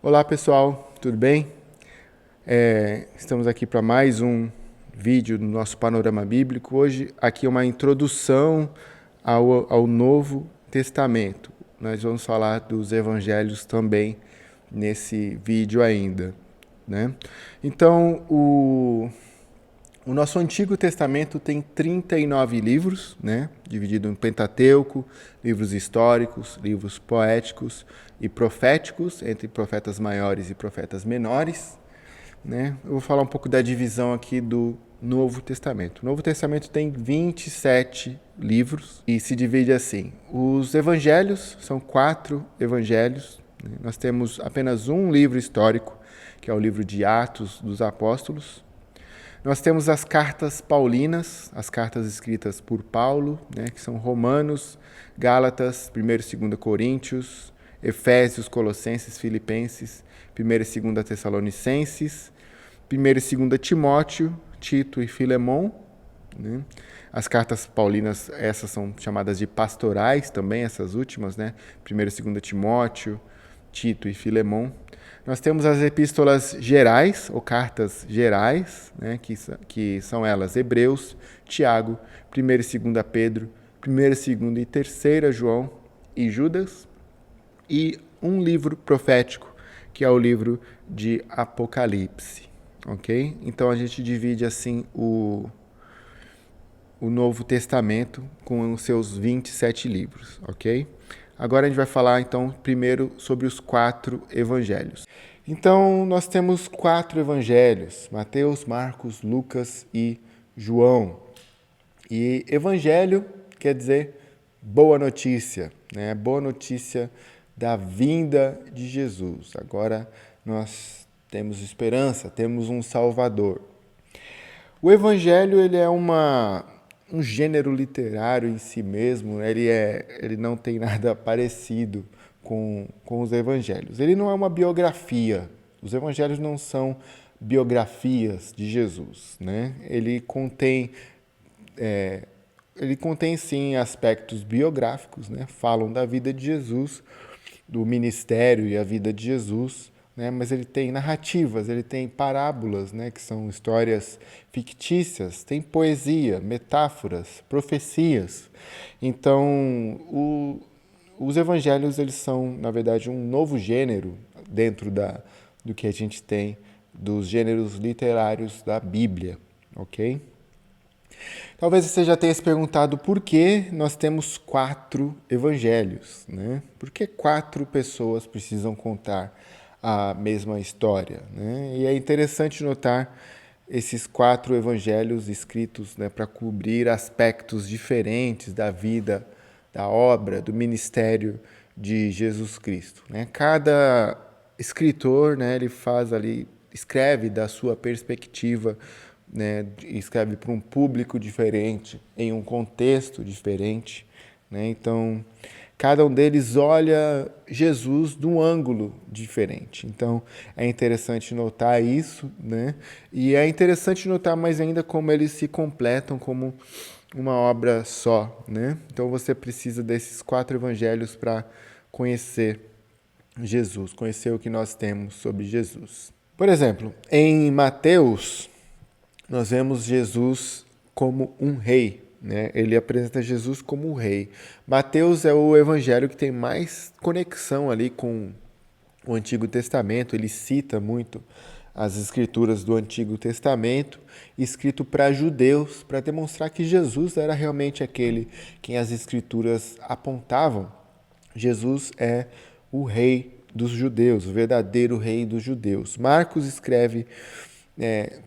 Olá pessoal, tudo bem? Estamos aqui para mais um vídeo do nosso Panorama Bíblico. Hoje aqui é uma introdução ao Novo Testamento. Nós vamos falar dos Evangelhos também nesse vídeo ainda, né? Então, o nosso Antigo Testamento tem 39 livros, né? Dividido em Pentateuco, livros históricos, livros poéticos e proféticos, entre profetas maiores e profetas menores, né? Eu vou falar um pouco da divisão aqui do Novo Testamento. O Novo Testamento tem 27 livros e se divide assim. Os evangelhos são 4 evangelhos, né? Nós temos apenas um livro histórico, que é o livro de Atos dos Apóstolos. Nós temos as cartas paulinas, as cartas escritas por Paulo, né, que são Romanos, Gálatas, 1º e 2º Coríntios, Efésios, Colossenses, Filipenses, 1ª e 2ª Tessalonicenses, 1ª e 2ª Timóteo, Tito e Filemon, né? As cartas paulinas, essas são chamadas de pastorais também, essas últimas, né? 1ª e 2ª Timóteo, Tito e Filemon. Nós temos as epístolas gerais, ou cartas gerais, né, que são elas Hebreus, Tiago, 1ª e 2ª Pedro, 1ª, 2ª e 3ª João e Judas, e um livro profético, que é o livro de Apocalipse, ok? Então a gente divide assim o Novo Testamento com os seus 27 livros, ok? Agora a gente vai falar, então, primeiro sobre os 4 evangelhos. Então, nós temos 4 evangelhos, Mateus, Marcos, Lucas e João. E evangelho quer dizer boa notícia, né? Boa notícia da vinda de Jesus. Agora nós temos esperança, temos um Salvador. O evangelho, ele é um gênero literário em si mesmo, ele não tem nada parecido com os evangelhos. Ele não é uma biografia. Os evangelhos não são biografias de Jesus, né? Ele contém sim aspectos biográficos, né? Falam da vida de Jesus, do ministério e a vida de Jesus, né? Mas ele tem narrativas, ele tem parábolas, né? Que são histórias fictícias, tem poesia, metáforas, profecias. Então, os evangelhos, eles são, na verdade, um novo gênero dentro do que a gente tem dos gêneros literários da Bíblia, ok? Talvez você já tenha se perguntado por que nós temos 4 evangelhos, né? Por que 4 pessoas precisam contar a mesma história, né? E é interessante notar esses 4 evangelhos escritos, né, para cobrir aspectos diferentes da vida, da obra, do ministério de Jesus Cristo, né? Cada escritor, né, ele escreve da sua perspectiva, né, escreve para um público diferente, em um contexto diferente, né? Então, cada um deles olha Jesus de um ângulo diferente. Então, é interessante notar isso, né? E é interessante notar mais ainda como eles se completam como uma obra só, né? Então, você precisa desses 4 evangelhos para conhecer Jesus, conhecer o que nós temos sobre Jesus. Por exemplo, em Mateus, nós vemos Jesus como um rei, né? Ele apresenta Jesus como um rei. Mateus é o evangelho que tem mais conexão ali com o Antigo Testamento. Ele cita muito as escrituras do Antigo Testamento, escrito para judeus, para demonstrar que Jesus era realmente aquele quem as escrituras apontavam. Jesus é o rei dos judeus, o verdadeiro rei dos judeus. Marcos escreve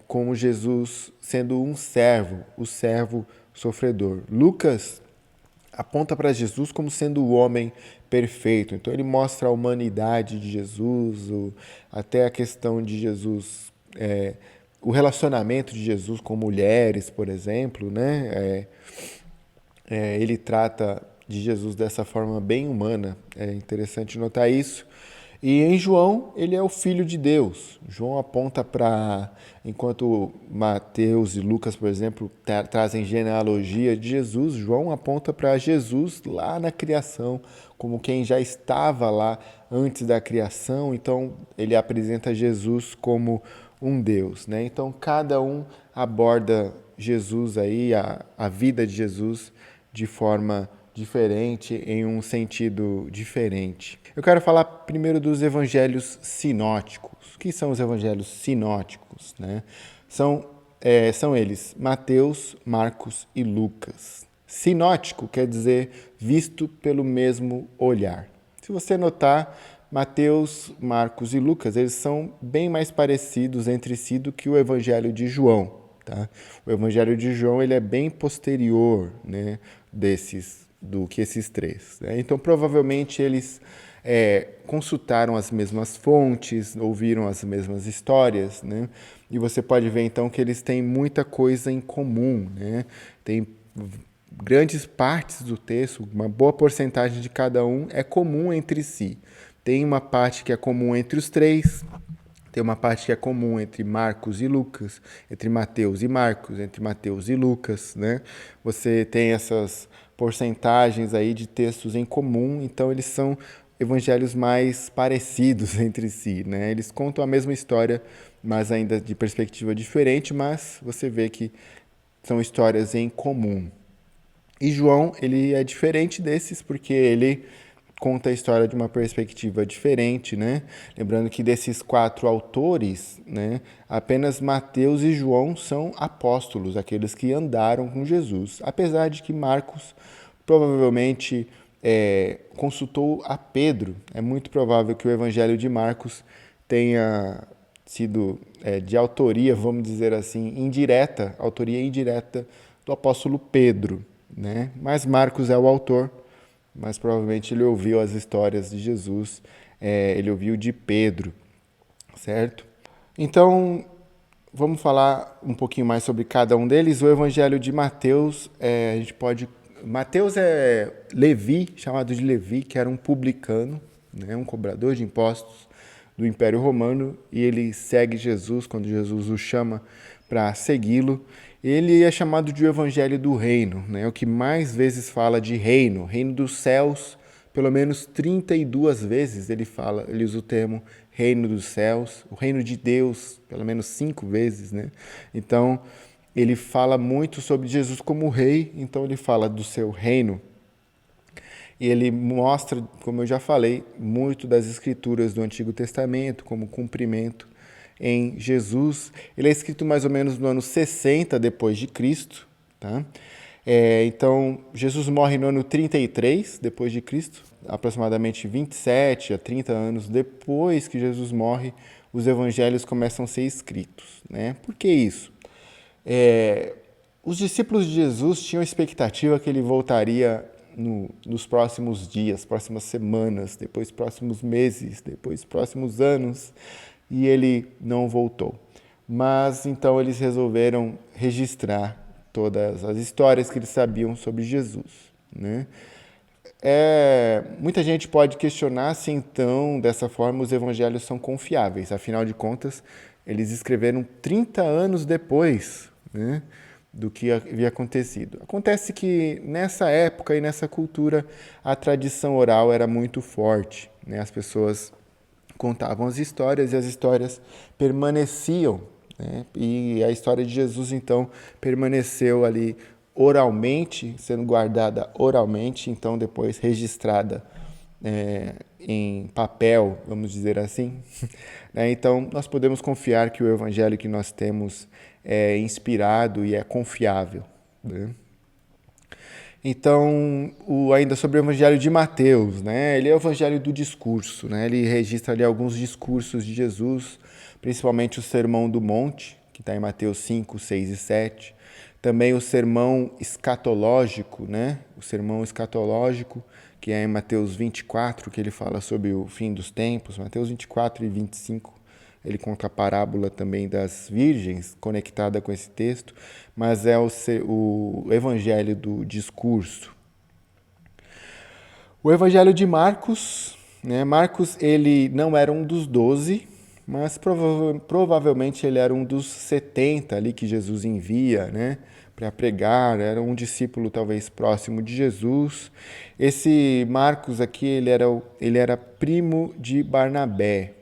como Jesus sendo um servo, o servo sofredor. Lucas aponta para Jesus como sendo o homem perfeito. Então ele mostra a humanidade de Jesus, até a questão de Jesus, o relacionamento de Jesus com mulheres, por exemplo, né? Ele trata de Jesus dessa forma bem humana. É interessante notar isso. E em João, ele é o Filho de Deus. João aponta para, enquanto Mateus e Lucas, por exemplo, trazem genealogia de Jesus, João aponta para Jesus lá na criação, como quem já estava lá antes da criação. Então, ele apresenta Jesus como um Deus, né? Então, cada um aborda Jesus aí, a vida de Jesus, de forma diferente, em um sentido diferente. Eu quero falar primeiro dos evangelhos sinóticos. O que são os evangelhos sinóticos, né? São eles Mateus, Marcos e Lucas. Sinótico quer dizer visto pelo mesmo olhar. Se você notar, Mateus, Marcos e Lucas, eles são bem mais parecidos entre si do que o evangelho de João. Tá? O evangelho de João ele é bem posterior, né, do que esses três. Né? Então, provavelmente, eles consultaram as mesmas fontes, ouviram as mesmas histórias, né? E você pode ver, então, que eles têm muita coisa em comum. Né? Tem grandes partes do texto, uma boa porcentagem de cada um é comum entre si. Tem uma parte que é comum entre os três, tem uma parte que é comum entre Marcos e Lucas, entre Mateus e Marcos, entre Mateus e Lucas, né? Você tem essas porcentagens aí de textos em comum, então eles são evangelhos mais parecidos entre si, né? Eles contam a mesma história, mas ainda de perspectiva diferente, mas você vê que são histórias em comum. E João, ele é diferente desses porque ele conta a história de uma perspectiva diferente, né? Lembrando que desses 4 autores, né, apenas Mateus e João são apóstolos, aqueles que andaram com Jesus. Apesar de que Marcos provavelmente consultou a Pedro. É muito provável que o evangelho de Marcos tenha sido de autoria, vamos dizer assim, indireta, autoria indireta do apóstolo Pedro, né? Mas Marcos é o autor, mas provavelmente ele ouviu as histórias de Jesus, ele ouviu de Pedro, certo? Então, vamos falar um pouquinho mais sobre cada um deles. O evangelho de Mateus, a gente pode... Mateus é Levi, chamado de Levi, que era um publicano, né, um cobrador de impostos do Império Romano, e ele segue Jesus quando Jesus o chama para segui-lo. Ele é chamado de o Evangelho do Reino, né? O que mais vezes fala de reino, reino dos céus, pelo menos 32 vezes ele usa o termo reino dos céus, o reino de Deus, pelo menos 5 vezes, né? Então, ele fala muito sobre Jesus como rei, então ele fala do seu reino. E ele mostra, como eu já falei, muito das escrituras do Antigo Testamento como cumprimento em Jesus. Ele é escrito mais ou menos no ano 60 depois de Cristo, tá? Então, Jesus morre no ano 33 depois de Cristo, aproximadamente 27 a 30 anos depois que Jesus morre, os evangelhos começam a ser escritos, né? Por que isso? Os discípulos de Jesus tinham expectativa que ele voltaria nos próximos dias, próximas semanas, depois próximos meses, depois próximos anos, e ele não voltou. Mas então eles resolveram registrar todas as histórias que eles sabiam sobre Jesus, né? Muita gente pode questionar se então, dessa forma, os evangelhos são confiáveis. Afinal de contas, eles escreveram 30 anos depois, né, do que havia acontecido. Acontece que nessa época e nessa cultura, a tradição oral era muito forte, né? As pessoas contavam as histórias e as histórias permaneciam, né? E a história de Jesus, então, permaneceu ali oralmente, sendo guardada oralmente, então depois registrada em papel, vamos dizer assim. Então, nós podemos confiar que o evangelho que nós temos é inspirado e é confiável, né? Então, ainda sobre o evangelho de Mateus, né? Ele é o evangelho do discurso, né? Ele registra ali alguns discursos de Jesus, principalmente o Sermão do Monte, que está em Mateus 5, 6 e 7. Também o sermão escatológico, né? O sermão escatológico, que é em Mateus 24, que ele fala sobre o fim dos tempos. Mateus 24 e 25, ele conta a parábola também das virgens, conectada com esse texto, mas é o evangelho do discurso. O evangelho de Marcos, né? Marcos, ele não era um dos 12, mas provavelmente ele era um dos 70 ali que Jesus envia, né, para pregar, era um discípulo talvez próximo de Jesus. Esse Marcos aqui, ele era primo de Barnabé,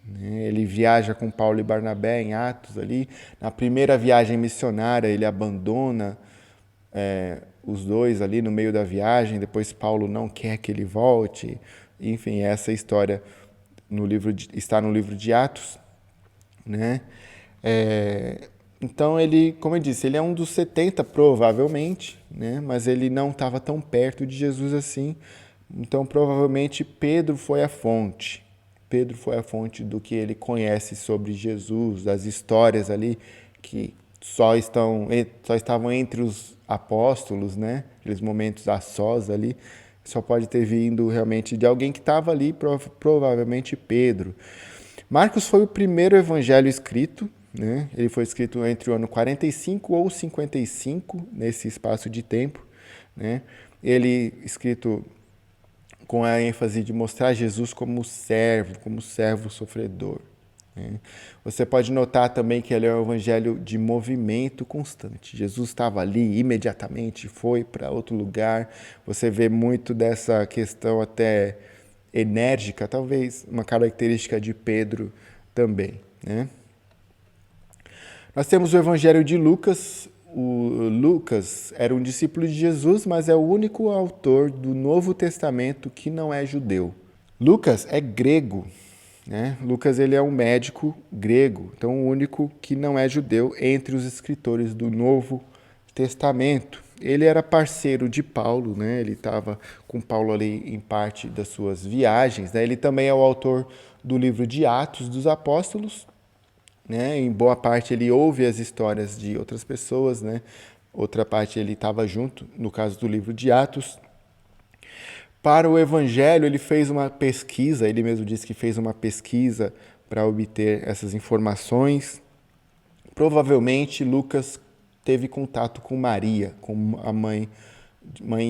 né? Ele viaja com Paulo e Barnabé em Atos ali. Na primeira viagem missionária, ele abandona os dois ali no meio da viagem, depois Paulo não quer que ele volte. Enfim, essa história está no livro de Atos, né? Então ele, como eu disse, ele é um dos 70 provavelmente, né? Mas ele não estava tão perto de Jesus assim. Então provavelmente Pedro foi a fonte. Pedro foi a fonte do que ele conhece sobre Jesus, das histórias ali que só estavam entre os apóstolos, né? Aqueles momentos a sós ali, só pode ter vindo realmente de alguém que estava ali, provavelmente Pedro. Marcos foi o primeiro evangelho escrito, né? Ele foi escrito entre o ano 45 ou 55, nesse espaço de tempo, né? Ele escrito com a ênfase de mostrar Jesus como servo sofredor. Você pode notar também que ele é um evangelho de movimento constante. Jesus estava ali imediatamente, foi para outro lugar. Você vê muito dessa questão até enérgica, talvez uma característica de Pedro também, né? Nós temos o evangelho de Lucas. O Lucas era um discípulo de Jesus, mas é o único autor do Novo Testamento que não é judeu. Lucas é grego, né? Lucas ele é um médico grego, então o único que não é judeu entre os escritores do Novo Testamento. Ele era parceiro de Paulo, né? Ele estava com Paulo ali em parte das suas viagens, né? Ele também é o autor do livro de Atos dos Apóstolos, né? Em boa parte ele ouve as histórias de outras pessoas, né? Outra parte ele estava junto, no caso do livro de Atos. Para o Evangelho, ele fez uma pesquisa, ele mesmo disse que fez uma pesquisa para obter essas informações. Provavelmente Lucas teve contato com Maria, com a mãe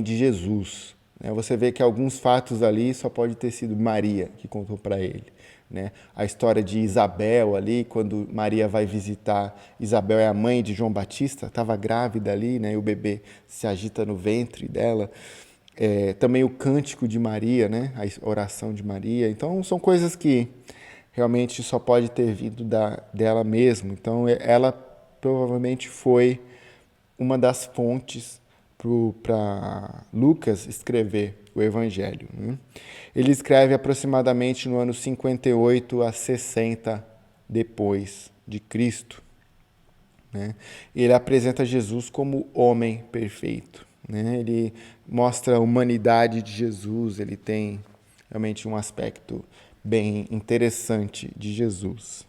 de Jesus. Você vê que alguns fatos ali só pode ter sido Maria que contou para ele. A história de Isabel ali, quando Maria vai visitar, Isabel é a mãe de João Batista, estava grávida ali, e o bebê se agita no ventre dela. Também o cântico de Maria, a oração de Maria. Então, são coisas que realmente só pode ter vindo dela mesmo. Então, ela provavelmente foi uma das fontes para Lucas escrever o Evangelho. Ele escreve aproximadamente no ano 58 a 60 depois de Cristo. Ele apresenta Jesus como homem perfeito. Ele mostra a humanidade de Jesus, ele tem realmente um aspecto bem interessante de Jesus.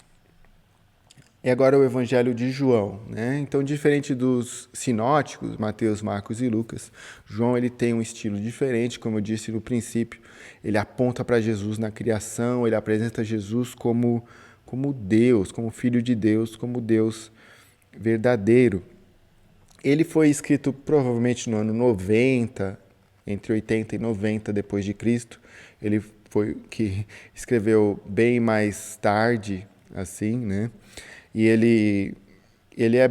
E agora o Evangelho de João, Então, diferente dos sinóticos, Mateus, Marcos e Lucas, João ele tem um estilo diferente, como eu disse no princípio. Ele aponta para Jesus na criação, ele apresenta Jesus como Deus, como Filho de Deus, como Deus verdadeiro. Ele foi escrito provavelmente no ano 90, entre 80 e 90 depois de Cristo. Ele foi que escreveu bem mais tarde, assim, E ele é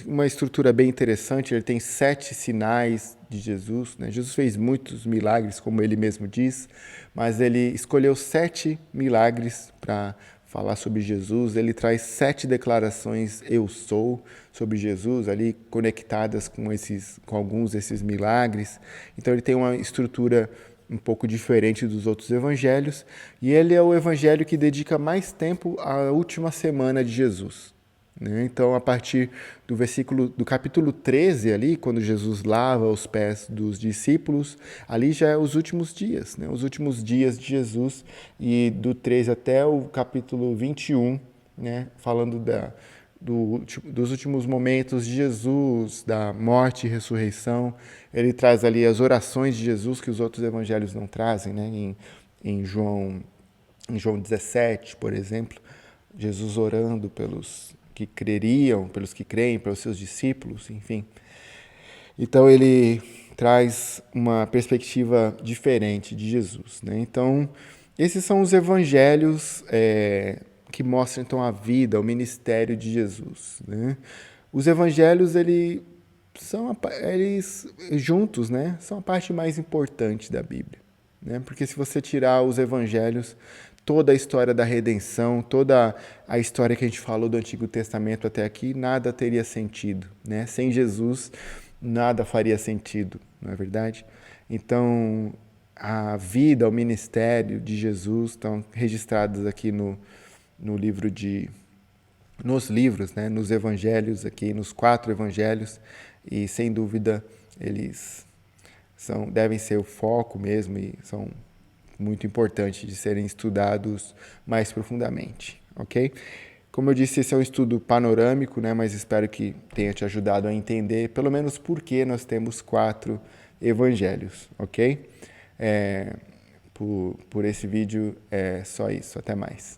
uma estrutura bem interessante. Ele tem 7 sinais de Jesus, Jesus fez muitos milagres, como ele mesmo diz, mas ele escolheu 7 milagres para falar sobre Jesus. Ele traz 7 declarações eu sou sobre Jesus ali conectadas com alguns desses milagres. Então ele tem uma estrutura um pouco diferente dos outros evangelhos, e ele é o evangelho que dedica mais tempo à última semana de Jesus. Então, a partir do capítulo 13 ali, quando Jesus lava os pés dos discípulos, ali já é os últimos dias, os últimos dias de Jesus, e do 13 até o capítulo 21, falando dos últimos momentos de Jesus, da morte e ressurreição. Ele traz ali as orações de Jesus que os outros evangelhos não trazem, em João 17, por exemplo, Jesus orando pelos que creriam, pelos que creem, pelos seus discípulos, enfim. Então ele traz uma perspectiva diferente de Jesus, Então Esses são os evangelhos que mostram então a vida, o ministério de Jesus, né? Os evangelhos, eles juntos, né, são a parte mais importante da Bíblia, né? Porque se você tirar os evangelhos, toda a história da redenção, toda a história que a gente falou do Antigo Testamento até aqui, nada teria sentido, né? Sem Jesus, nada faria sentido, não é verdade? Então, a vida, o ministério de Jesus estão registrados aqui no livro nos livros, né, nos evangelhos aqui, nos 4 evangelhos, e sem dúvida eles devem ser o foco mesmo e são muito importantes de serem estudados mais profundamente, ok? Como eu disse, esse é um estudo panorâmico, né, mas espero que tenha te ajudado a entender pelo menos por que nós temos 4 evangelhos, ok? Por esse vídeo é só isso, até mais.